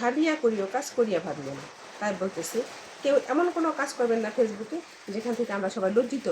ভাবিয়া করিও কাজ করিয়া ভাবিও না। তাই বলতেছি, কেউ এমন কোনো কাজ করবেন না ফেসবুকে যেখান থেকে আমরা সবাই লজ্জিত,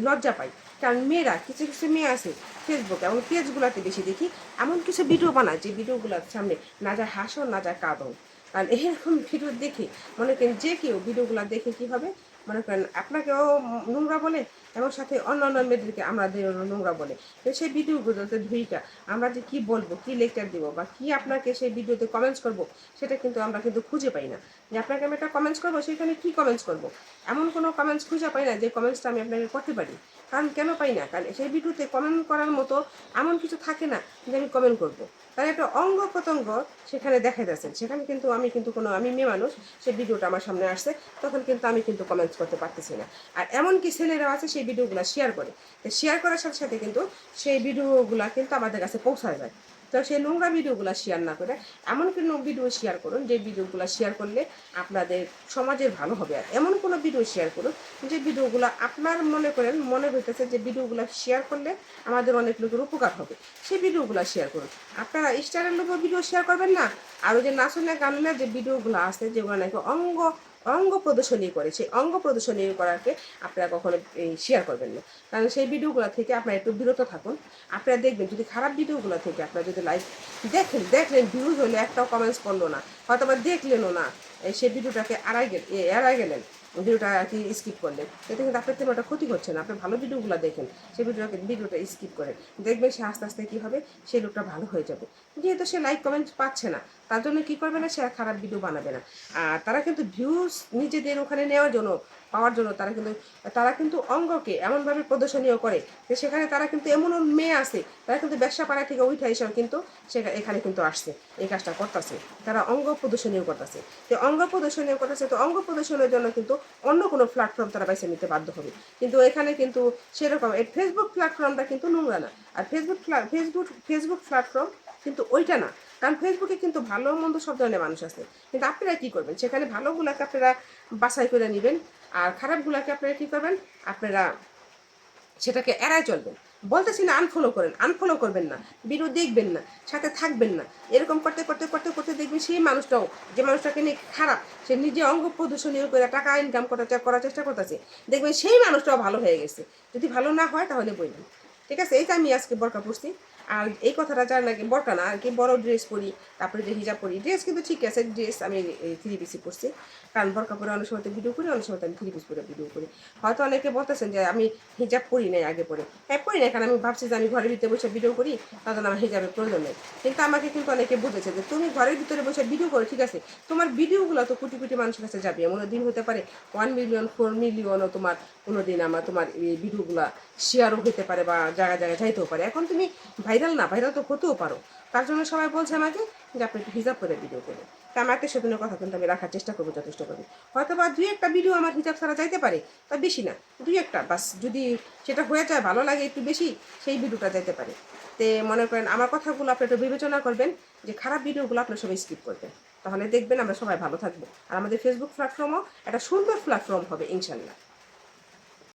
লজ্জা পাই। কারণ মেয়েরা, কিছু কিছু মেয়ে আছে ফেসবুক এবং পেজগুলোতে বেশি দেখি এমন কিছু ভিডিও বানায় যে ভিডিওগুলোর সামনে না যায় হাসো না যায় কাঁদো। কারণ এরকম ভিডিও দেখে মনে করেন যে কেউ ভিডিওগুলো দেখে কী হবে, মনে করেন আপনাকেও নোংরা বলে এবং সাথে অন্য অন্য মেয়েদেরকে আমাদের নোংরা বলে। তো সেই ভিডিওগুলোতে ধুইটা আমরা যে কী বলবো, কী লেকচার দিব বা কী আপনাকে সেই ভিডিওতে কমেন্টস করব, সেটা কিন্তু আমরা কিন্তু খুঁজে পাই না। যে আপনাকে আমি একটা কমেন্টস করবো, সেখানে কী কমেন্টস করব, এমন কোনো কমেন্টস খুঁজে পাই না যে কমেন্টসটা আমি আপনাকে করতে পারি। কারণ কেন পাই না? কারণ সেই ভিডিওতে কমেন্ট করার মতো এমন কিছু থাকে না যে আমি কমেন্ট করব। তার একটা অঙ্গ প্রত্যঙ্গ সেখানে দেখা যাচ্ছে। সেখানে কিন্তু আমি কিন্তু আমি মেয়ে মানুষ, সেই ভিডিওটা আমার সামনে আসছে, তখন কিন্তু আমি কিন্তু কমেন্টস করতে পারতেছি না। আর এমনকি ছেলেরাও আছে সেই ভিডিওগুলো শেয়ার করে। শেয়ার করার সাথে সাথে কিন্তু সেই ভিডিওগুলো কিন্তু আমাদের কাছে পৌঁছায় যায়। তো সেই নোংরা ভিডিওগুলো শেয়ার না করে এমন কোনো ভিডিও শেয়ার করুন যে ভিডিওগুলো শেয়ার করলে আপনাদের সমাজের ভালো হবে। আর এমন কোনো ভিডিও শেয়ার করুন যে ভিডিওগুলো আপনার মনে হইতেছে যে ভিডিওগুলো শেয়ার করলে আমাদের অনেক লোকের উপকার হবে, সেই ভিডিওগুলো শেয়ার করুন। আপনারা স্টারের লোকের ভিডিও শেয়ার করবেন না। আর ওই যে নাচনে গানলে যে ভিডিওগুলো আছে যেগুলো নাকি অঙ্গ প্রদর্শনী করে, সেই অঙ্গ প্রদর্শনী করাকে আপনারা কখনো শেয়ার করবেন না। কারণ সেই ভিডিওগুলো থেকে আপনারা একটু বিরত থাকুন। আপনারা দেখবেন যদি খারাপ ভিডিওগুলো থেকে আপনারা যদি লাইক দেখলেন ভিউজ হলে একটাও কমেন্টস করলো না, হয়তো বা দেখলেনও না, সেই ভিডিওটাকে এড়াই গেলেন, ভিডিওটা আর কি স্কিপ করলেন, এতে কিন্তু আপনার তেমন একটা ক্ষতি হচ্ছে না। আপনি ভালো ভিডিওগুলো দেখেন, সেই ভিডিওটা স্কিপ করেন, দেখবেন সে আস্তে আস্তে কী হবে, সেই লোকটা ভালো হয়ে যাবে। যেহেতু সে লাইক কমেন্ট পাচ্ছে না, তার জন্য কী করবে না, সে আর খারাপ ভিডিও বানাবে না। আর তারা কিন্তু ভিউজ নিজেদের ওখানে পাওয়ার জন্য তারা কিন্তু অঙ্গকে এমনভাবে প্রদর্শনীয় করে যে সেখানে তারা কিন্তু এমনও মেয়ে আছে, তারা কিন্তু ব্যবসা পাড়া থেকে উঠে এসেও কিন্তু এখানে কিন্তু আসছে, এই কাজটা করতেছে, তারা অঙ্গ প্রদর্শনীয় করতেছে। তো অঙ্গ প্রদর্শনীয় করতেছে, তো অঙ্গ প্রদর্শনের জন্য কিন্তু অন্য কোনো প্ল্যাটফর্ম তারা বেছে নিতে বাধ্য হবে। কিন্তু এখানে কিন্তু সেরকম এই ফেসবুক প্ল্যাটফর্মটা কিন্তু নোংরা না। আর ফেসবুক প্ল্যাটফর্ম কিন্তু ওইটা না। কারণ ফেসবুকে কিন্তু ভালো মন্দ সব ধরনের মানুষ আছে, কিন্তু আপনারা কী করবেন, সেখানে ভালোগুলোকে আপনারা বাছাই করে নেবেন, আর খারাপগুলোকে আপনারা কী করবেন, আপনারা সেটাকে এড়ায় চলবেন। বলতেছি না আনফলো করবেন না, ভিডিও দেখবেন না, সাথে থাকবেন না। এরকম করতে করতে করতে করতে দেখবেন সেই মানুষটাও, যে মানুষটাকে নিয়ে খারাপ, সে নিজে অঙ্গ প্রদর্শনীয় করে টাকা ইনকাম করার চেষ্টা করতেছে, দেখবেন সেই মানুষটাও ভালো হয়ে গেছে। যদি ভালো না হয় তাহলে বলবেন। ঠিক আছে, এইটা আমি আজকে বরকা পড়ছি। আর এই কথাটা যার নাকি বরকা না আর কি, বড় ড্রেস পরি, তারপরে যে হিজাব পরি, ড্রেস কিন্তু ঠিক আছে, ড্রেস আমি 3 পিসই পরছি। কারণ বরকা পরে অনেক সময় ভিডিও করি, অনেক সময় আমি 3 পিস পরে ভিডিও করি। হয়তো অনেকে বলতেছেন যে আমি হিজাব পরি নাই আগে পরে, হ্যাঁ পরি নাই, কারণ আমি ভাবছি যে আমি ঘরের ভিতরে বসে ভিডিও করি, তার জন্য আমার হিজাবের প্রয়োজন নেই। কিন্তু আমাকে কিন্তু অনেকে বুঝেছে যে তুমি ঘরের ভিতরে বসে ভিডিও করো, ঠিক আছে, তোমার ভিডিওগুলো তো কোটি কোটি মানুষের কাছে যাবে, এমন দিন হতে পারে 1 মিলিয়ন 4 মিলিয়নও তোমার কোনো দিন তোমার এই ভিডিওগুলো শেয়ারও হতে পারে বা জায়গায় জায়গায় যাইতেও পারে। এখন তুমি ভাইরাল তো হতেও পারো। তার জন্য সবাই বলছে আমাকে যে আপনি একটু হিজাব করে ভিডিও করবেন। তা আমার একটা সেদিনের কথা কিন্তু আমি রাখার চেষ্টা করবো যথেষ্ট করে। হয়তো বা 2-1টা ভিডিও আমার হিজাব ছাড়া যাইতে পারে, তা বেশি না, 2-1টা বাস, যদি সেটা হয়ে যায় ভালো লাগে একটু বেশি, সেই ভিডিওটা যাইতে পারে। তে মনে করেন আমার কথাগুলো আপনি একটু বিবেচনা করবেন, যে খারাপ ভিডিওগুলো আপনি সবাই স্কিপ করবেন, তাহলে দেখবেন আমরা সবাই ভালো থাকবো। আর আমাদের ফেসবুক প্ল্যাটফর্মও একটা সুন্দর প্ল্যাটফর্ম হবে ইনশাল্লাহ।